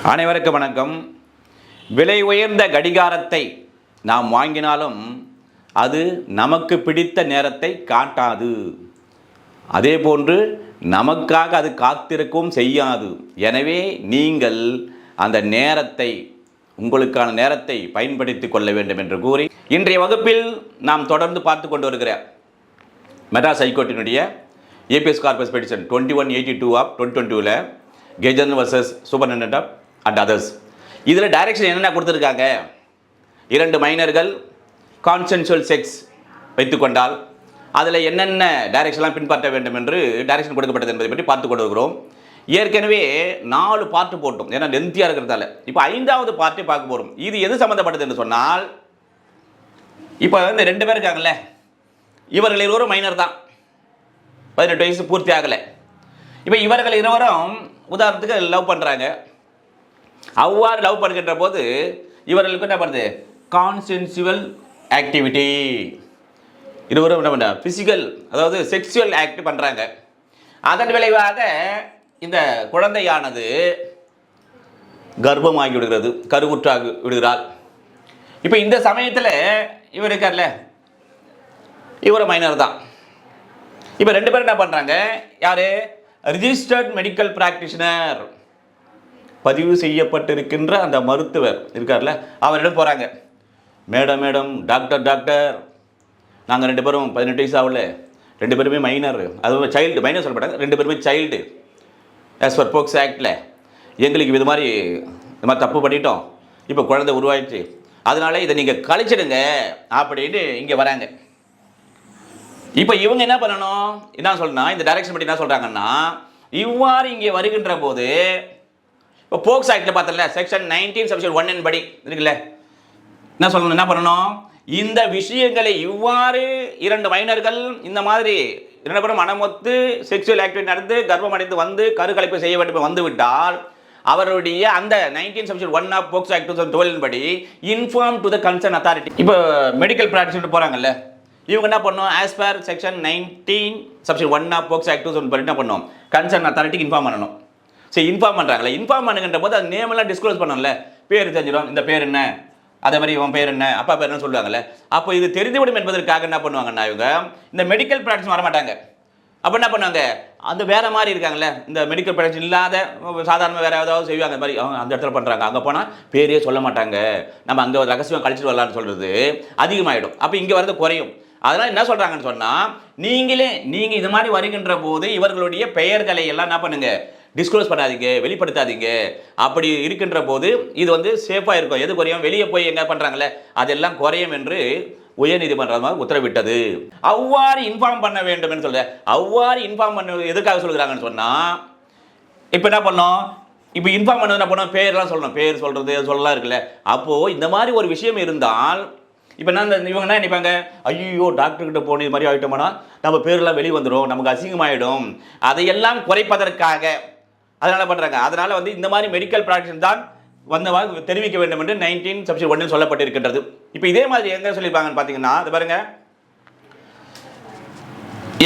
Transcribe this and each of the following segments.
அனைவருக்கும் வணக்கம். விலை உயர்ந்த கடிகாரத்தை நாம் வாங்கினாலும் அது நமக்கு பிடித்த நேரத்தை காட்டாது. அதே போன்று நமக்காக அது காத்திருக்கவும் செய்யாது. எனவே நீங்கள் அந்த நேரத்தை, உங்களுக்கான நேரத்தை பயன்படுத்தி கொள்ள வேண்டும் என்று கூறி இன்றைய வகுப்பில் நாம் தொடர்ந்து பார்த்து கொண்டு வருகிற மெட்ராஸ் ஹைகோர்ட்டினுடைய habeas corpus petition 2182 of 2022 Gejan versus superintendent of and others. இதில் டைரக்ஷன் என்னென்ன கொடுத்துருக்காங்க? 2 மைனர்கள் கான்சென்சுவல் செக்ஸ் வைத்துக்கொண்டால் அதில் என்னென்ன டைரக்ஷன்லாம் பின்பற்ற வேண்டும் என்று டைரக்ஷன் கொடுக்கப்பட்டது என்பதை பற்றி பார்த்து கொண்டு வருகிறோம். ஏற்கனவே 4 பார்ட்டு போட்டோம், ஏன்னா லென்த்தியாக இருக்கிறதால. இப்போ 5வது பார்ட்டை பார்க்க போகிறோம். இது எது சம்மந்தப்பட்டது என்று சொன்னால், இப்போ இந்த 2 பேர் இருக்காங்கல்ல, இவர்கள் இருவரும் மைனர் தான், 18 வயசு பூர்த்தி ஆகலை. இப்போ இவர்கள் இருவரும் உதாரணத்துக்கு லவ் பண்ணுறாங்க. அவ்வாறு லவ் பண்ணுகின்ற போது இவர்களுக்கு என்ன பண்ணுது? கான்சென்சுவல் ஆக்டிவிட்டி. இருவரும் என்ன பண்ண? ஃபிசிக்கல், அதாவது செக்ஷுவல் ஆக்ட் பண்ணுறாங்க. அதன் விளைவாக இந்த குழந்தையானது கர்ப்பமாகி விடுகிறது, கருவுற்றாகி விடுகிறாள். இப்போ இந்த சமயத்தில் இவர் இருக்கார்ல, இவர் மைனர் தான். இப்போ 2 பேரும் என்ன பண்ணுறாங்க? யார்? ரிஜிஸ்டர்ட் மெடிக்கல் பிராக்டிஷனர், பதிவு செய்யப்பட்டிருக்கின்ற அந்த மருத்துவர் இருக்கார்ல, அவரிடம் போகிறாங்க. மேடம் டாக்டர், நாங்கள் 2 பேரும் 18 வயசு ஆகல, 2 பேருமே மைனர், அது சைல்டு, மைனர் சொல்லப்பட்டாங்க, 2 பேருமே சைல்டு ஆஸ் பர் போக்ஸ் ஆக்டில். எங்களுக்கு இது மாதிரி தப்பு பண்ணிட்டோம், இப்போ குழந்தை உருவாயிடுச்சு, அதனால இதை நீங்கள் கழிச்சிடுங்க அப்படின்னு இங்கே வராங்க. இப்போ இவங்க என்ன பண்ணணும்? என்ன சொல்லணும்? இந்த டைரக்ஷன் பற்றி என்ன சொல்கிறாங்கன்னா, இவ்வாறு இங்கே வருகின்ற போது இப்போ போக்ஸ் ஆக்டில் பார்த்தல செக்ஷன் 19 செக்ஷன் 1 படி இருக்குல்ல, என்ன சொல்லணும்? என்ன பண்ணணும்? இந்த விஷயங்களை இவ்வாறு 2 மைனர்கள் இந்த மாதிரி 2 பேரும் மனமொத்து செக்ஷுவல் ஆக்டிவிட்டி நடந்து கர்ப்பம் அடைந்து வந்து கருக்கலைப்பு செய்ய வேண்டும் வந்து விட்டால் அவருடைய அந்த 19 செக்ஷன் 1 ஆஃப் போக்ஸ் ஆக்ட் 2012 படி inform to the concern authority. இப்போ மெடிக்கல் ப்ராக்டிஸ் போகிறாங்கல்ல, இவங்க என்ன பண்ணணும்? As per section 19 section 1 of POCSO act 2012 படி என்ன பண்ணணும்? கன்சர்ன் அத்தாரிட்டிக்கு இன்ஃபார்ம் பண்ணணும். சரி, இன்ஃபார்ம் பண்ணுறாங்களே, இன்ஃபார்ம் பண்ணுகின்ற போது அது நேமெல்லாம் டிஸ்க்ளோஸ் பண்ணணும்ல, பேர் தெரிஞ்சிடும், இந்த பேர் என்ன, அதே மாதிரி இவன் பேர் என்ன, அப்பா பேர் என்ன சொல்லுவாங்கல்ல. அப்போ இது தெரிந்துவிடும் என்பதற்காக என்ன பண்ணுவாங்கன்னா, இவங்க இந்த மெடிக்கல் ப்ராக்டிஸ் வரமாட்டாங்க. அப்போ என்ன பண்ணுவாங்க? அந்த வேறு மாதிரி இருக்காங்கல்ல, இந்த மெடிக்கல் ப்ராக்டிஸ் இல்லாத சாதாரண வேறு ஏதாவது செய்வாங்க, அந்த மாதிரி அவங்க அந்த இடத்துல பண்ணுறாங்க. அங்கே போனால் பேரே சொல்ல மாட்டாங்க, நம்ம அங்கே ரகசியம் கழிச்சிட்டு வரலான்னு சொல்கிறது அதிகமாகிடும். அப்போ இங்கே வரது குறையும். அதனால் என்ன சொல்கிறாங்கன்னு சொன்னால், நீங்கள் இது மாதிரி வருகின்ற போது இவர்களுடைய பெயர்களை எல்லாம் என்ன பண்ணுங்கள்? டிஸ்க்ளோஸ் பண்ணாதீங்க, வெளிப்படுத்தாதீங்க. அப்படி இருக்கின்ற போது இது சேஃபாக இருக்கும். எது குறையும்? வெளியே போய் என்ன பண்ணுறாங்களே அதெல்லாம் குறையும் என்று உயர்நீதிமன்றம் உத்தரவிட்டது. அவ்வாறு இன்ஃபார்ம் பண்ண வேண்டும் என்று சொல்ற. அவ்வாறு இன்ஃபார்ம் பண்ண எதுக்காக சொல்கிறாங்கன்னு சொன்னால், இப்போ என்ன பண்ணோம்? இப்போ இன்ஃபார்ம் பண்ணது என்ன பண்ணோம்? பேர்லாம் சொல்லணும், பேர் சொல்கிறது சொல்லலாம் இருக்குல்ல. அப்போது இந்த மாதிரி ஒரு விஷயம் இருந்தால், இப்போ என்ன இவங்க என்ன நினைப்பாங்க? ஐயோ டாக்டர்கிட்ட போன இது மாதிரி ஆகிட்டோம்னா நம்ம பேரெல்லாம் வெளியே வந்துடும், நமக்கு அசிங்கமாயிடும். அதையெல்லாம் குறைப்பதற்காக அதனால் பண்ணுறாங்க. அதனால் இந்த மாதிரி மெடிக்கல் ப்ராக்டிஸ் தான் தெரிவிக்க வேண்டும் என்று 19 செக்ஷன் 1 சொல்லப்பட்டிருக்கின்றது. இப்போ இதே மாதிரி எங்கே சொல்லியிருப்பாங்கன்னு பார்த்தீங்கன்னா, அது பாருங்க,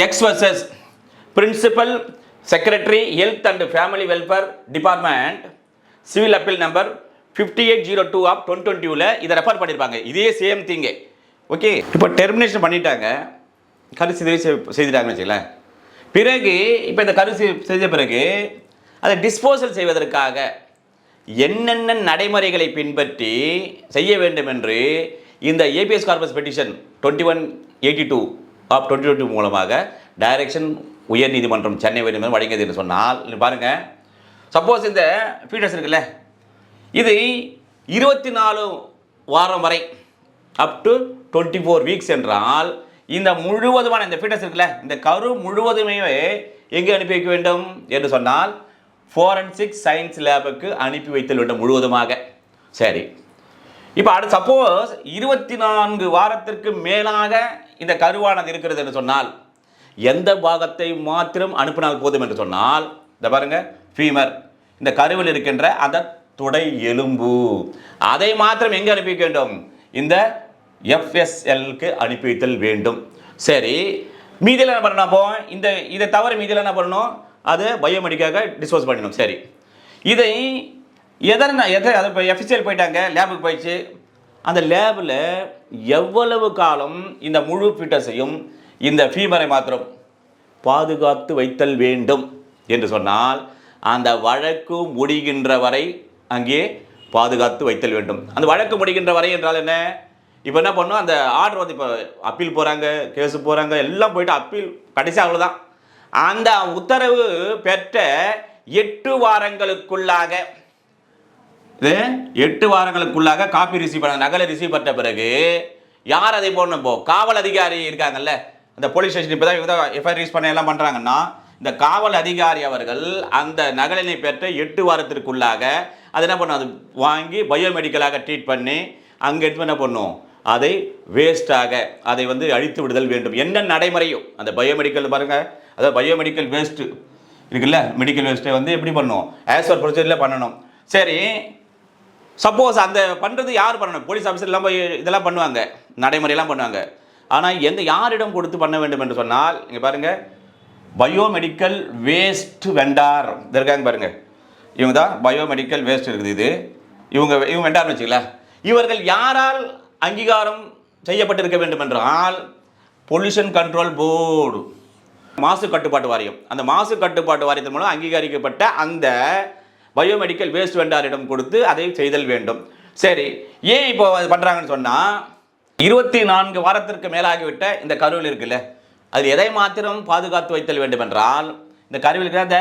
X versus principal secretary health and family welfare department civil appeal number 5802 of 2020 இதை ரெஃபர் பண்ணியிருப்பாங்க. இதே சேம் திங்கே. ஓகே, இப்போ டெர்மினேஷன் பண்ணிட்டாங்க, கருத்து செய்துட்டாங்கன்னு வச்சுக்கலேன். பிறகு இப்போ இந்த கருத்து செய்த பிறகு அதை டிஸ்போசல் செய்வதற்காக என்னென்ன நடைமுறைகளை பின்பற்றி செய்ய வேண்டும் என்று இந்த ஏபிஎஸ் கார்பஸ் பெட்டிஷன் 2182 ஆஃப் 2022 மூலமாக டைரக்ஷன் உயர்நீதிமன்றம் சென்னை உயர்நீதிமன்றம் வழங்கியது என்று சொன்னால், பாருங்கள், சப்போஸ் இந்த ஃபீட்டஸ் இருக்குல்ல, இது 24 வாரம் வரை அப் டு 24 வீக்ஸ் என்றால், இந்த முழுவதுமான இந்த ஃபீட்டஸ் இருக்குல்ல, இந்த கரு முழுவதுமே எங்கே அனுப்பி வைக்க வேண்டும் என்று சொன்னால், ஃபோரன்சிக் சயின்ஸ் லேபுக்கு அனுப்பி வைத்தல் வேண்டும் முழுவதுமாக. சரி, இப்போ அடுத்து சப்போஸ் 24 வாரத்திற்கு மேலாக இந்த கருவானது இருக்கிறது என்று சொன்னால், எந்த பாகத்தை மாத்திரம் அனுப்பினால் போதும் என்று சொன்னால், இந்த பாருங்க, ஃபீமர், இந்த கருவில் இருக்கின்ற அந்த தொடை எலும்பு, அதை மாத்திரம் எங்கே அனுப்பி வைக்க வேண்டும்? இந்த எஃப்எஸ்எல்க்கு அனுப்பி வைத்தல் வேண்டும். சரி, மீதியில் என்ன பண்ணணும்? அப்போ இதை தவிர மீதியில் என்ன பண்ணணும்? அதை பயோமெடிக்காக டிஸ்போஸ் பண்ணணும். சரி, இதை எதை அது இப்போ எஃபிஷியல் போயிட்டாங்க, லேபுக்கு போயிடுச்சு. அந்த லேபில் எவ்வளவு காலம் இந்த முழு ஃபீட்டஸையும் இந்த ஃபீமரை மாத்திரம் பாதுகாத்து வைத்தல் வேண்டும் என்று சொன்னால் அந்த வழக்கு முடிகின்ற வரை அங்கே பாதுகாத்து வைத்தல் வேண்டும். அந்த வழக்கு முடிகின்ற வரை என்றால் என்ன? இப்போ என்ன பண்ணணும், அந்த ஆர்டர் வந்து இப்போ அப்பீல் போகிறாங்க, கேஸு போகிறாங்க, எல்லாம் போயிட்டு அப்பீல் கடைசி அவ்வளோதான். அந்த உத்தரவு பெற்ற 8 வாரங்களுக்குள்ளாக, இது 8 வாரங்களுக்குள்ளாக காப்பி ரிசீவ் பண்ண, நகலை ரிசீவ் பண்ண பிறகு யார் அதை போடணும்? இப்போ காவல் அதிகாரி இருக்காங்கல்ல, அந்த போலீஸ் ஸ்டேஷன் இப்போ தான் இவங்க தான் எஃப்ஐஆர் ரிலீஸ் பண்ண எல்லாம் பண்ணுறாங்கன்னா, இந்த காவல் அதிகாரி அவர்கள் அந்த நகலினை பெற்ற 8 வாரத்திற்குள்ளாக அது என்ன பண்ணும், அது வாங்கி பயோமெடிக்கலாக ட்ரீட் பண்ணி அங்கே எடுத்து என்ன பண்ணும், அதை வேஸ்ட்டாக அதை வந்து அழித்து விடுதல் வேண்டும். என்ன நடைமுறையும் அந்த பயோமெடிக்கல் பாருங்கள், அதாவது பயோமெடிக்கல் வேஸ்ட்டு இருக்குல்ல, மெடிக்கல் வேஸ்ட்டை வந்து எப்படி பண்ணணும், ஆஸ் பர் ப்ரொசீஜரில் பண்ணணும். சரி, சப்போஸ் அந்த பண்ணுறது யார் பண்ணணும்? போலீஸ் ஆஃபீஸர்லாம் போய் இதெல்லாம் பண்ணுவாங்க, நடைமுறையெல்லாம் பண்ணுவாங்க. ஆனால் யாரிடம் கொடுத்து பண்ண வேண்டும் என்று சொன்னால், இங்கே பாருங்கள், பயோமெடிக்கல் வேஸ்ட் வெண்டார் இருக்காங்க பாருங்கள், இவங்க தான் பயோமெடிக்கல் வேஸ்ட் இருக்குது. இது இவங்க வெண்டார்னு வச்சுக்கல. இவர்கள் யாரால் அங்கீகாரம் செய்யப்பட்டிருக்க வேண்டும் என்றால் பொல்யூஷன் கண்ட்ரோல் போர்டு, மாசு கட்டுப்பாட்டு வாரியம். அந்த மாசு கட்டுப்பாட்டு வாரியத்தின் மூலம் அங்கீகரிக்கப்பட்ட அந்த பயோமெடிக்கல் வேஸ்ட் வெண்டாரிடம் கொடுத்து அதை செய்தல் வேண்டும். சரி, ஏன் இப்போ பண்ணுறாங்கன்னு சொன்னால், 24 வாரத்திற்கு மேலாகிவிட்ட இந்த கருவில் இருக்குல்ல, அது எதை மாத்திரம் பாதுகாத்து வைத்தல் வேண்டும் என்றால் இந்த கருவில் இருக்கிற அந்த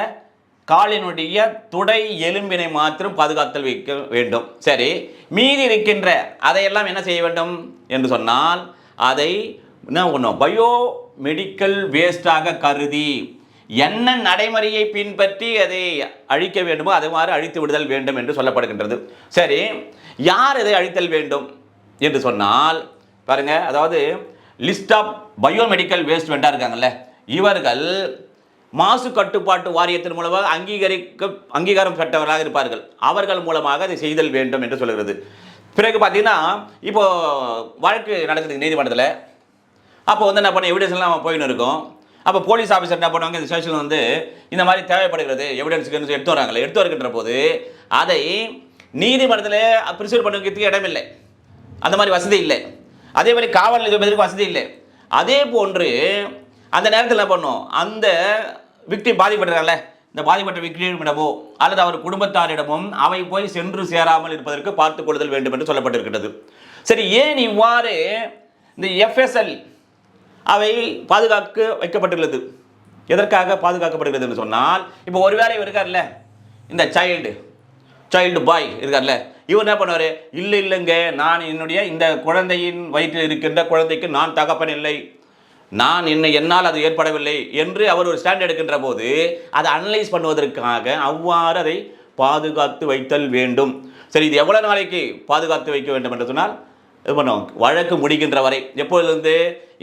காலினுடைய துடை எலும்பினை மாத்திரம் பாதுகாத்தல் வைக்க வேண்டும். சரி, மீதி இருக்கின்ற அதையெல்லாம் என்ன செய்ய வேண்டும் என்று சொன்னால் அதை என்ன பண்ணும், பயோ மெடிக்கல் வேஸ்டாக கருதி என்ன நடைமுறையை பின்பற்றி அதை அழிக்க வேண்டுமோ அது மாதிரி அழித்து விடுதல் வேண்டும் என்று சொல்லப்படுகின்றது. சரி, யார் இதை அழித்தல் வேண்டும் என்று சொன்னால் பாருங்க, அதாவது லிஸ்ட் ஆஃப் பயோமெடிக்கல் வேஸ்ட் வெண்டா இருக்காங்கல்ல, இவர்கள் மாசு கட்டுப்பாட்டு வாரியத்தின் மூலமாக அங்கீகாரம் பெற்றவர்களாக இருப்பார்கள். அவர்கள் மூலமாக அதை செய்தல் வேண்டும் என்று சொல்கிறது. பிறகு பார்த்தீங்கன்னா இப்போ வழக்கு நடக்குது நீதிமன்றத்தில். அப்போ வந்து என்ன பண்ண, எவிடன்ஸ் எல்லாம் போயின்னு இருக்கும். அப்போ போலீஸ் ஆஃபீஸர் என்ன பண்ணுவாங்க, இந்த ஸ்டேஷனில் வந்து இந்த மாதிரி தேவைப்படுகிறது எவிடன்ஸுக்கு எடுத்து வராங்களே, எடுத்து வருகின்ற போது அதை நீதிமன்றத்தில் ப்ரிசர்வ் பண்ணுறதுக்கு இடமில்லை, அந்த மாதிரி வசதி இல்லை. அதே மாதிரி காவல் நிலையத்திற்கு வசதி இல்லை. அதே போன்று அந்த நேரத்தில் என்ன பண்ணும், அந்த விக்டிம் பாதிப்பட்டாங்கல்ல, இந்த பாதிப்பட்ட விக்டிமிடமோ அல்லது அவர் குடும்பத்தாரிடமும் அவை போய் சென்று சேராமல் இருப்பதற்கு பார்த்துக் கொள்ளுதல் வேண்டும் என்று சொல்லப்பட்டிருக்கிறது. சரி, ஏன் இவ்வாறு இந்த எஃப்எஸ்எல் அவை பாதுகாக்க வைக்கப்பட்டுள்ளது? எதற்காக பாதுகாக்கப்படுகிறது என்று சொன்னால், இப்போ ஒருவேளை இவர் இருக்கார்ல, இந்த சைல்டு பாய் இருக்கார்ல, இவர் என்ன பண்ணுவார், இல்லைங்க நான் என்னுடைய இந்த குழந்தையின் வயிற்றில் இருக்கின்ற குழந்தைக்கு நான் தகப்பன் இல்லை, நான் என்னால் அது ஏற்படவில்லை என்று அவர் ஒரு ஸ்டாண்ட் எடுக்கின்ற போது அதை அனலைஸ் பண்ணுவதற்காக அவ்வாறு அதை பாதுகாத்து வைத்தல் வேண்டும். சரி, இது எவ்வளோ நாளைக்கு பாதுகாத்து வைக்க வேண்டும் என்று சொன்னால், இது பண்ணும் வழக்கு முடிக்கின்ற வரை. எப்பொழுது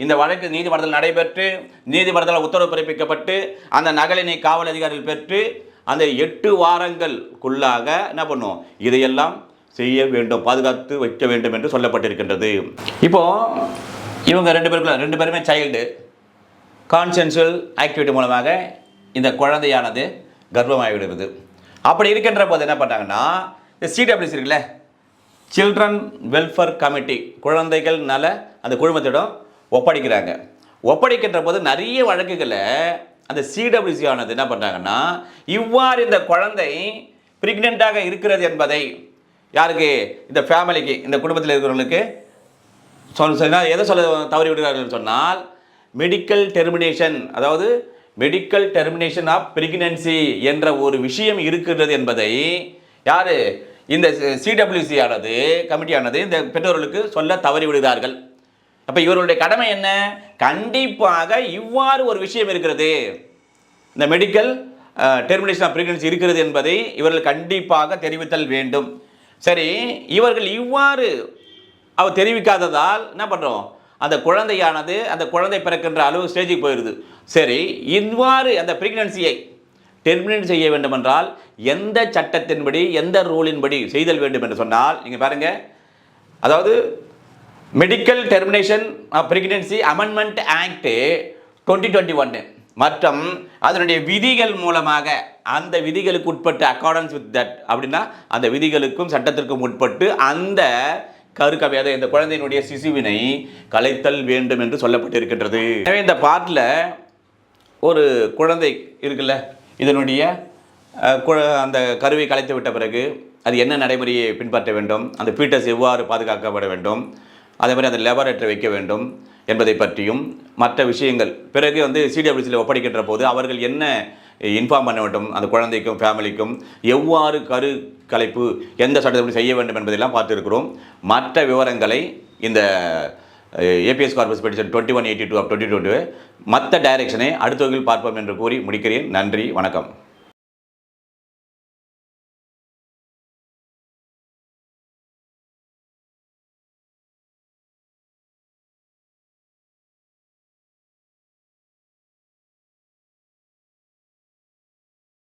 இந்த வழக்கு நீதிமன்றத்தில் நடைபெற்று நீதிமன்றத்தில் உத்தரவு பிறப்பிக்கப்பட்டு அந்த நகலினை காவல் அதிகாரிகள் பெற்று அந்த 8 வாரங்களுக்குள்ளாக என்ன பண்ணும், இதையெல்லாம் செய்ய வேண்டும், பாதுகாத்து வைக்க வேண்டும் என்று சொல்லப்பட்டிருக்கின்றது. இப்போ இவங்க ரெண்டு பேருமே சைல்டு கான்சென்சுவல் ஆக்டிவிட்டி மூலமாக இந்த குழந்தையானது கர்ப்பமாகிவிடுகிறது. அப்படி இருக்கின்ற போது என்ன பண்ணாங்கன்னா, இந்த சிடபிள்யூசி இருக்குல்ல, சில்ட்ரன் வெல்ஃபேர் கமிட்டி, குழந்தைகள் நல அந்த குழுமத்திடம் ஒப்படைக்கிறாங்க. ஒப்படைக்கின்ற போது நிறைய வழக்குகளை அந்த சிடபிள்யூசி ஆனது என்ன பண்ணுறாங்கன்னா, இவ்வாறு இந்த குழந்தை பிரெக்னெண்ட்டாக இருக்கிறது என்பதை யாருக்கு, இந்த ஃபேமிலிக்கு, இந்த குடும்பத்தில் இருக்கிறவங்களுக்கு எதை சொல்ல தவறி விடுகிறார்கள் சொன்னால், மெடிக்கல் டெர்மினேஷன், அதாவது மெடிக்கல் டெர்மினேஷன் ஆஃப் பிரெக்னன்சி என்ற ஒரு விஷயம் இருக்கிறது என்பதை யார், இந்த சிடபிள்யூசி ஆனது கமிட்டியானது இந்த பெற்றோர்களுக்கு சொல்ல தவறி விடுகிறார்கள். அப்போ இவர்களுடைய கடமை என்ன, கண்டிப்பாக இவ்வாறு ஒரு விஷயம் இருக்கிறது, இந்த மெடிக்கல் டெர்மினேஷன் ஆஃப் பிரெக்னன்சி இருக்கிறது என்பதை இவர்கள் கண்டிப்பாக தெரிவித்தல் வேண்டும். சரி, இவர்கள் இவ்வாறு அவர் தெரிவிக்காததால் என்ன பண்ணுறோம், அந்த குழந்தையானது அந்த குழந்தை பிறக்கின்ற அளவு ஸ்டேஜுக்கு போயிடுது. சரி, இவ்வாறு அந்த பிரெக்னன்சியை டெர்மினேட் செய்ய வேண்டும் என்றால் எந்த சட்டத்தின்படி எந்த ரூலின்படி செய்தல் வேண்டும் என்று சொன்னால், நீங்கள் பாருங்கள், அதாவது medical termination of pregnancy amendment act 2021 மற்றும் அதனுடைய விதிகள் மூலமாக அந்த விதிகளுக்கு உட்பட்டு அக்கார்டன்ஸ் வித் தட் அப்படின்னா அந்த விதிகளுக்கும் சட்டத்திற்கும் உட்பட்டு அந்த கருக்கவையாத இந்த குழந்தையினுடைய சிசுவினை கலைத்தல் வேண்டும் என்று சொல்லப்பட்டிருக்கின்றது. எனவே இந்த பாட்டில் ஒரு குழந்தை இருக்குல்ல, இதனுடைய அந்த கருவை கலைத்து விட்ட பிறகு அது என்ன நடைமுறையை பின்பற்ற வேண்டும், அந்த பீட்டஸ் எவ்வாறு பாதுகாக்கப்பட வேண்டும், அதே மாதிரி அந்த லெபரேட்டரி வைக்க வேண்டும் என்பதை பற்றியும் மற்ற விஷயங்கள் பிறகு சிடபிள்யூசியில் ஒப்படைக்கின்ற போது அவர்கள் என்ன இன்ஃபார்ம் பண்ண வேண்டும், அந்த குழந்தைக்கும் ஃபேமிலிக்கும் எவ்வாறு கரு கலைப்பு எந்த சட்டத்தை செய்ய வேண்டும் என்பதெல்லாம் பார்த்துருக்கிறோம். மற்ற விவரங்களை இந்த ஏபிஎஸ் கார்பஸ் பெட்டிஷன் 2182 ஆஃப் 2022 மற்ற டைரக்ஷனை அடுத்த வகையில் பார்ப்போம் என்று கூறி முடிக்கிறேன். நன்றி, வணக்கம்.